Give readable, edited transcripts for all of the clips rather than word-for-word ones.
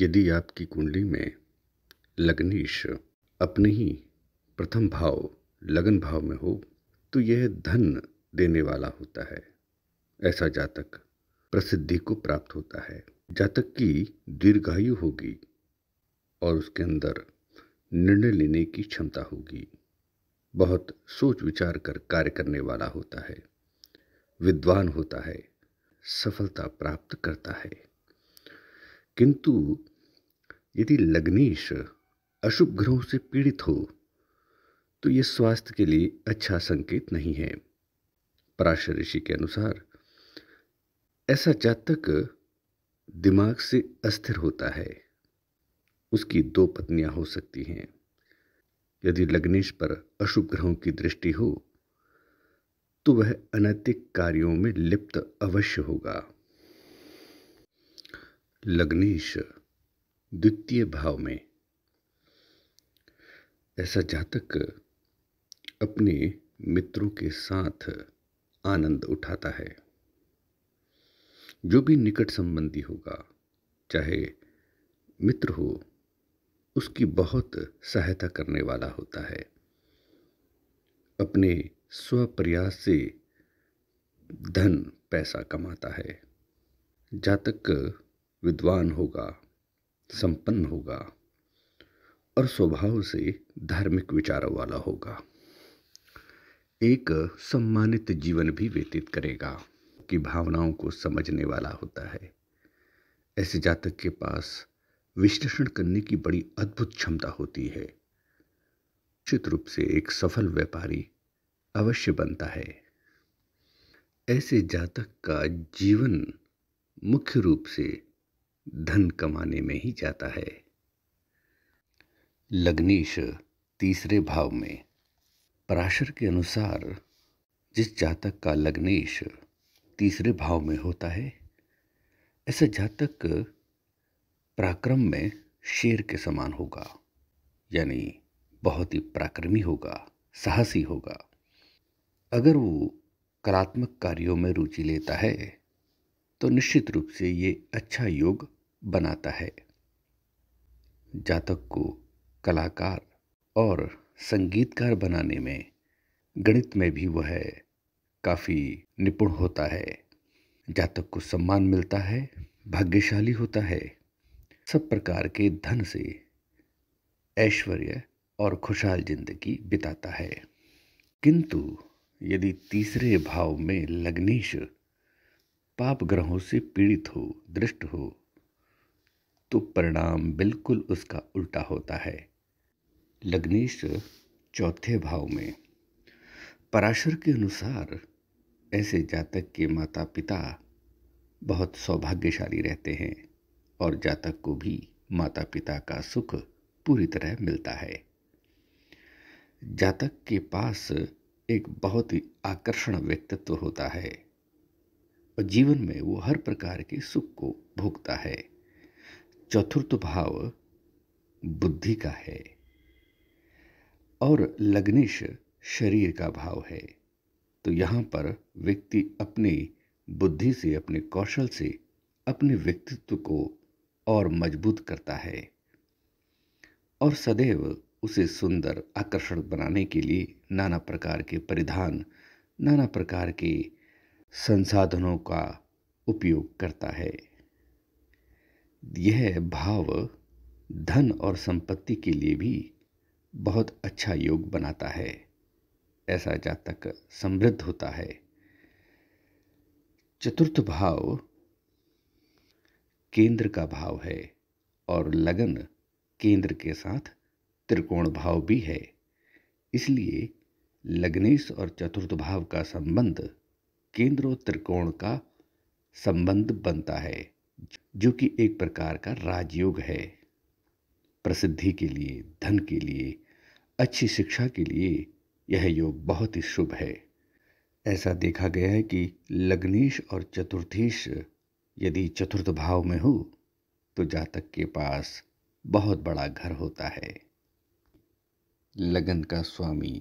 यदि आपकी कुंडली में लग्नेश अपने ही प्रथम भाव लगन भाव में हो तो यह धन देने वाला होता है। ऐसा जातक प्रसिद्धि को प्राप्त होता है। जातक की दीर्घायु होगी और उसके अंदर निर्णय लेने की क्षमता होगी। बहुत सोच विचार कर कार्य करने वाला होता है। विद्वान होता है, सफलता प्राप्त करता है। किंतु यदि लग्नेश अशुभ ग्रहों से पीड़ित हो तो यह स्वास्थ्य के लिए अच्छा संकेत नहीं है। पराशर ऋषि के अनुसार ऐसा जातक दिमाग से अस्थिर होता है। उसकी 2 पत्नियां हो सकती हैं। यदि लग्नेश पर अशुभ ग्रहों की दृष्टि हो तो वह अनैतिक कार्यों में लिप्त अवश्य होगा। लग्नेश द्वितीय भाव में ऐसा जातक अपने मित्रों के साथ आनंद उठाता है। जो भी निकट संबंधी होगा, चाहे मित्र हो, उसकी बहुत सहायता करने वाला होता है। अपने स्वप्रयास से धन पैसा कमाता है। जातक विद्वान होगा, संपन्न होगा और स्वभाव से धार्मिक विचारों वाला होगा। एक सम्मानित जीवन भी व्यतीत करेगा कि भावनाओं को समझने वाला होता है। ऐसे जातक के पास विश्लेषण करने की बड़ी अद्भुत क्षमता होती है। निश्चित रूप से एक सफल व्यापारी अवश्य बनता है। ऐसे जातक का जीवन मुख्य रूप से धन कमाने में ही जाता है। लग्नेश तीसरे भाव में पराशर के अनुसार जिस जातक का लग्नेश तीसरे भाव में होता है, ऐसा जातक पराक्रम में शेर के समान होगा। यानी बहुत ही पराक्रमी होगा, साहसी होगा। अगर वो कलात्मक कार्यों में रुचि लेता है तो निश्चित रूप से ये अच्छा योग बनाता है। जातक को कलाकार और संगीतकार बनाने में, गणित में भी वह काफी निपुण होता है। जातक को सम्मान मिलता है, भाग्यशाली होता है, सब प्रकार के धन से ऐश्वर्य और खुशहाल जिंदगी बिताता है। किंतु यदि तीसरे भाव में लग्नेश पाप ग्रहों से पीड़ित हो, दृष्ट हो, तो परिणाम बिल्कुल उसका उल्टा होता है। लग्नेश चौथे भाव में पराशर के अनुसार ऐसे जातक के माता पिता बहुत सौभाग्यशाली रहते हैं और जातक को भी माता पिता का सुख पूरी तरह मिलता है। जातक के पास एक बहुत ही आकर्षण व्यक्तित्व होता है और जीवन में वो हर प्रकार के सुख को भोगता है। चतुर्थ भाव बुद्धि का है और लग्नेश शरीर का भाव है। तो यहाँ पर व्यक्ति अपनी बुद्धि से, अपने कौशल से अपने व्यक्तित्व को और मजबूत करता है और सदैव उसे सुंदर, आकर्षक बनाने के लिए नाना प्रकार के परिधान, नाना प्रकार के संसाधनों का उपयोग करता है। यह भाव धन और संपत्ति के लिए भी बहुत अच्छा योग बनाता है। ऐसा जातक समृद्ध होता है। चतुर्थ भाव केंद्र का भाव है और लगन केंद्र के साथ त्रिकोण भाव भी है। इसलिए लग्नेश और चतुर्थ भाव का संबंध केंद्र और त्रिकोण का संबंध बनता है, जो कि एक प्रकार का राजयोग है। प्रसिद्धि के लिए, धन के लिए, अच्छी शिक्षा के लिए यह योग बहुत ही शुभ है। ऐसा देखा गया है कि लग्नेश और चतुर्थीश यदि चतुर्थ भाव में हो तो जातक के पास बहुत बड़ा घर होता है। लगन का स्वामी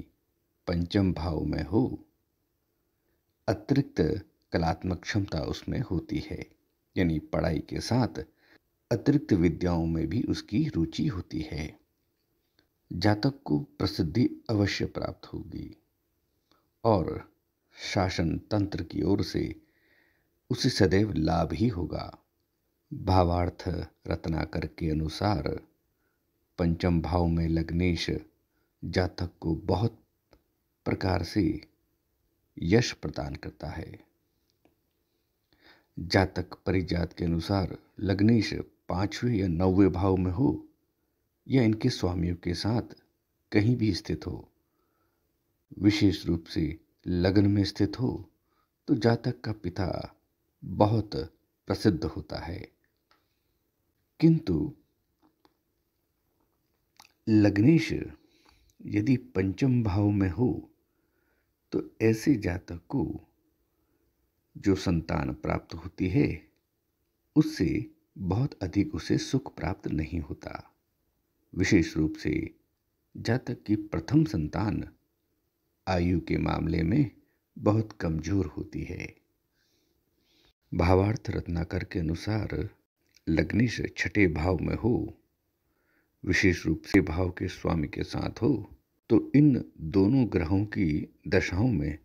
पंचम भाव में हो, अतिरिक्त कलात्मक क्षमता उसमें होती है। यानी पढ़ाई के साथ अतिरिक्त विद्याओं में भी उसकी रुचि होती है। जातक को प्रसिद्धि अवश्य प्राप्त होगी और शासन तंत्र की ओर से उसे सदैव लाभ ही होगा। भावार्थ रत्नाकर के अनुसार पंचम भाव में लग्नेश जातक को बहुत प्रकार से यश प्रदान करता है। जातक परिजात के अनुसार लग्नेश 5वें या 9वें भाव में हो या इनके स्वामियों के साथ कहीं भी स्थित हो, विशेष रूप से लग्न में स्थित हो, तो जातक का पिता बहुत प्रसिद्ध होता है। किंतु लग्नेश यदि पंचम भाव में हो तो ऐसे जातक को जो संतान प्राप्त होती है उससे बहुत अधिक उसे सुख प्राप्त नहीं होता। विशेष रूप से जातक की प्रथम संतान आयु के मामले में बहुत कमजोर होती है। भावार्थ रत्नाकर के अनुसार लग्नेश 6ठे भाव में हो, विशेष रूप से भाव के स्वामी के साथ हो, तो इन दोनों ग्रहों की दशाओं में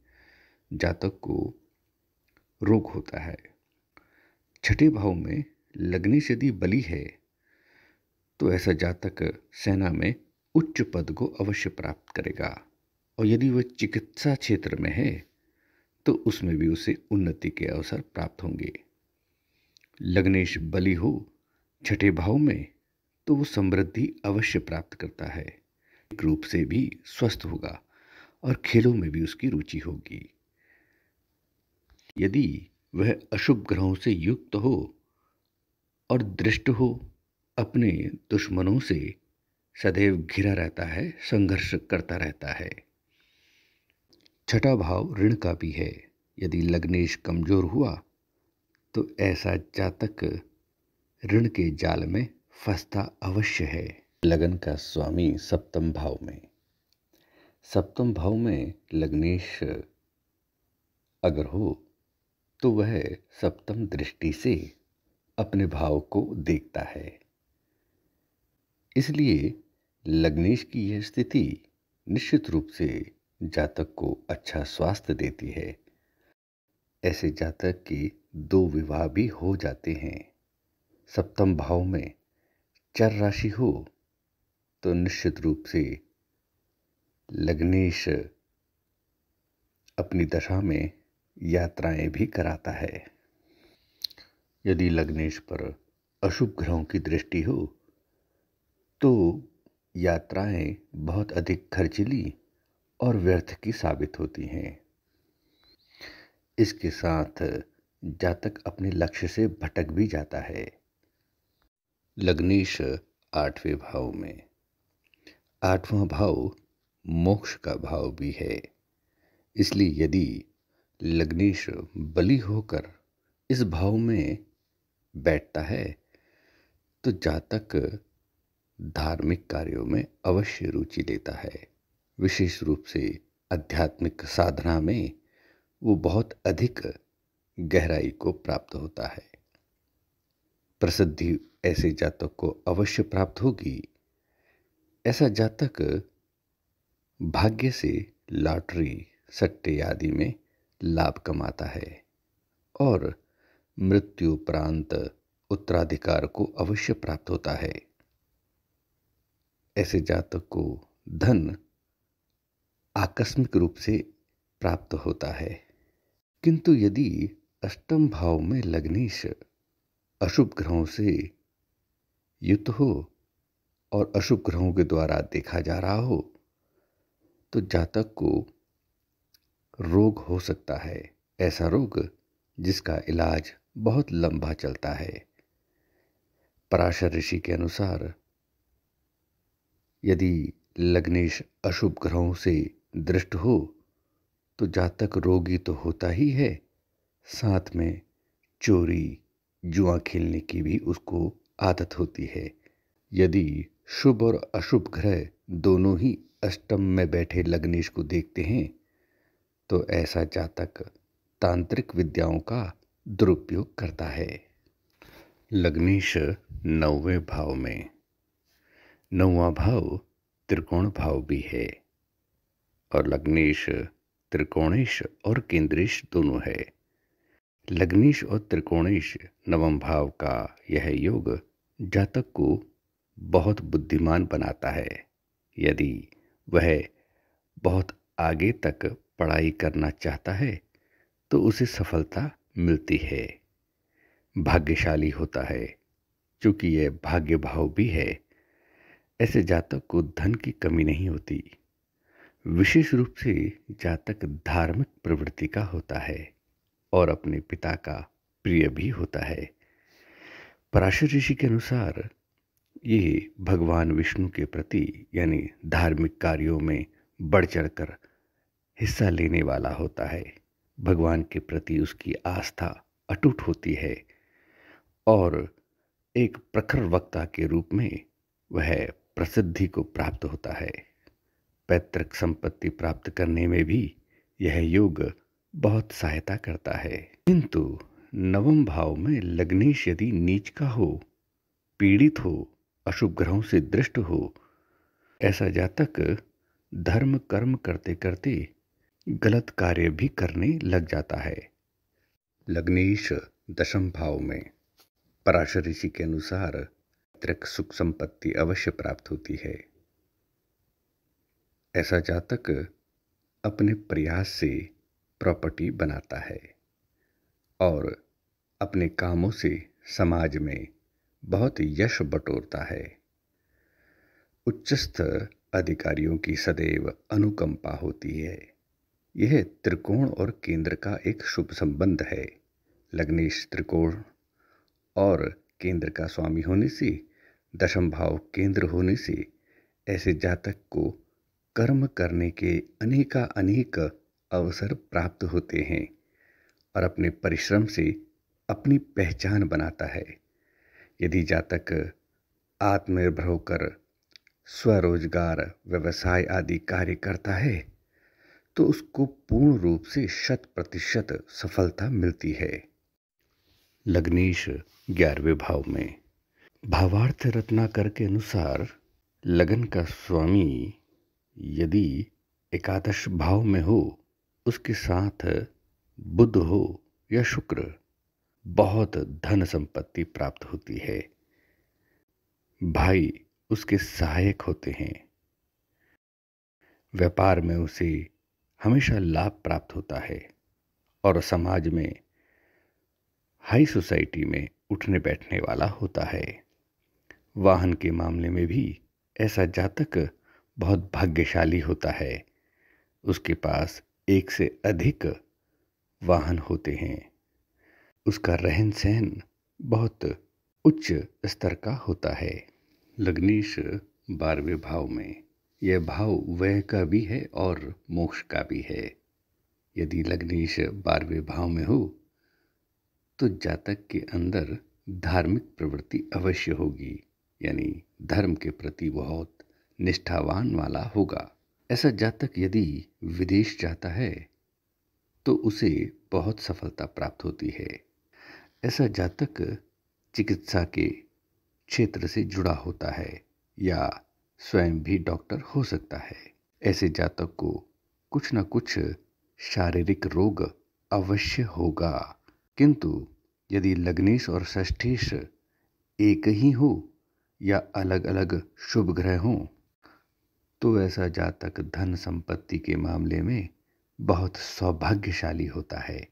जातक को रोग होता है। 6ठे भाव में लग्नेश यदि बली है तो ऐसा जातक सेना में उच्च पद को अवश्य प्राप्त करेगा और यदि वह चिकित्सा क्षेत्र में है तो उसमें भी उसे उन्नति के अवसर प्राप्त होंगे। लग्नेश बली हो 6ठे भाव में तो वो समृद्धि अवश्य प्राप्त करता है, एक रूप से भी स्वस्थ होगा और खेलों में भी उसकी रुचि होगी। यदि वह अशुभ ग्रहों से युक्त हो और दृष्ट हो, अपने दुश्मनों से सदैव घिरा रहता है, संघर्ष करता रहता है। 6ठा भाव ऋण का भी है। यदि लग्नेश कमजोर हुआ तो ऐसा जातक ऋण के जाल में फंसता अवश्य है। लगन का स्वामी सप्तम भाव में, सप्तम भाव में लग्नेश अगर हो तो वह सप्तम दृष्टि से अपने भाव को देखता है। इसलिए लग्नेश की यह स्थिति निश्चित रूप से जातक को अच्छा स्वास्थ्य देती है। ऐसे जातक के 2 विवाह भी हो जाते हैं। सप्तम भाव में चर राशि हो तो निश्चित रूप से लग्नेश अपनी दशा में यात्राएं भी कराता है। यदि लग्नेश पर अशुभ ग्रहों की दृष्टि हो तो यात्राएं बहुत अधिक खर्चीली और व्यर्थ की साबित होती हैं। इसके साथ जातक अपने लक्ष्य से भटक भी जाता है। लग्नेश 8वें भाव में, 8वां भाव मोक्ष का भाव भी है। इसलिए यदि लग्नेश बली होकर इस भाव में बैठता है तो जातक धार्मिक कार्यों में अवश्य रुचि लेता है। विशेष रूप से आध्यात्मिक साधना में वो बहुत अधिक गहराई को प्राप्त होता है। प्रसिद्धि ऐसे जातक को अवश्य प्राप्त होगी। ऐसा जातक भाग्य से लॉटरी, सट्टे आदि में लाभ कमाता है और मृत्यु उपरांत उत्तराधिकार को अवश्य प्राप्त होता है। ऐसे जातक को धन आकस्मिक रूप से प्राप्त होता है। किंतु यदि अष्टम भाव में लग्नेश अशुभ ग्रहों से युक्त हो और अशुभ ग्रहों के द्वारा देखा जा रहा हो तो जातक को रोग हो सकता है। ऐसा रोग जिसका इलाज बहुत लंबा चलता है। पराशर ऋषि के अनुसार यदि लग्नेश अशुभ ग्रहों से दृष्ट हो तो जातक रोगी तो होता ही है, साथ में चोरी, जुआ खेलने की भी उसको आदत होती है। यदि शुभ और अशुभ ग्रह दोनों ही अष्टम में बैठे लग्नेश को देखते हैं तो ऐसा जातक तांत्रिक विद्याओं का दुरुपयोग करता है। लग्नेश 9वें भाव में। 9वां भाव त्रिकोण भाव भी है और लग्नेश त्रिकोणेश और केंद्रेश दोनों है। लग्नेश और त्रिकोणेश नवम भाव का यह योग जातक को बहुत बुद्धिमान बनाता है। यदि वह बहुत आगे तक पढ़ाई करना चाहता है तो उसे सफलता मिलती है। भाग्यशाली होता है, क्योंकि यह भाग्य भाव भी है। ऐसे जातक को धन की कमी नहीं होती। विशेष रूप से जातक धार्मिक प्रवृत्ति का होता है और अपने पिता का प्रिय भी होता है। पराशर ऋषि के अनुसार ये भगवान विष्णु के प्रति यानी धार्मिक कार्यों में बढ़ चढ़कर हिस्सा लेने वाला होता है। भगवान के प्रति उसकी आस्था अटूट होती है और एक प्रखर वक्ता के रूप में वह प्रसिद्धि को प्राप्त होता है। पैतृक संपत्ति प्राप्त करने में भी यह योग बहुत सहायता करता है। किंतु नवम भाव में लग्नेश यदि नीच का हो, पीड़ित हो, अशुभ ग्रहों से दृष्ट हो, ऐसा जातक धर्म कर्म करते करते गलत कार्य भी करने लग जाता है। लग्नेश 10वें भाव में। पराशर ऋषि के अनुसार पैतृक सुख संपत्ति अवश्य प्राप्त होती है। ऐसा जातक अपने प्रयास से प्रॉपर्टी बनाता है और अपने कामों से समाज में बहुत यश बटोरता है। उच्चस्थ अधिकारियों की सदैव अनुकंपा होती है। यह त्रिकोण और केंद्र का एक शुभ संबंध है। लग्नेश त्रिकोण और केंद्र का स्वामी होने से, 10वां भाव केंद्र होने से ऐसे जातक को कर्म करने के अनेक अवसर प्राप्त होते हैं और अपने परिश्रम से अपनी पहचान बनाता है। यदि जातक आत्मनिर्भर होकर स्वरोजगार, व्यवसाय आदि कार्य करता है तो उसको पूर्ण रूप से 100% सफलता मिलती है। लग्नेश 11वें भाव में। भावार्थ रत्नाकर के अनुसार लगन का स्वामी यदि एकादश भाव में हो, उसके साथ बुध हो या शुक्र, बहुत धन संपत्ति प्राप्त होती है। भाई उसके सहायक होते हैं। व्यापार में उसे हमेशा लाभ प्राप्त होता है और समाज में हाई सोसाइटी में उठने बैठने वाला होता है। वाहन के मामले में भी ऐसा जातक बहुत भाग्यशाली होता है। उसके पास एक से अधिक वाहन होते हैं। उसका रहन सहन बहुत उच्च स्तर का होता है। लग्नेश 12वें भाव में। यह भाव व्यय का भी है और मोक्ष का भी है। यदि लग्नेश 12वें भाव में हो तो जातक के अंदर धार्मिक प्रवृत्ति अवश्य होगी, यानी धर्म के प्रति बहुत निष्ठावान वाला होगा। ऐसा जातक यदि विदेश जाता है तो उसे बहुत सफलता प्राप्त होती है। ऐसा जातक चिकित्सा के क्षेत्र से जुड़ा होता है या स्वयं भी डॉक्टर हो सकता है। ऐसे जातक को कुछ न कुछ शारीरिक रोग अवश्य होगा। किंतु यदि लग्नेश और षष्ठेश एक ही हो या अलग अलग शुभ ग्रह हों तो ऐसा जातक धन संपत्ति के मामले में बहुत सौभाग्यशाली होता है।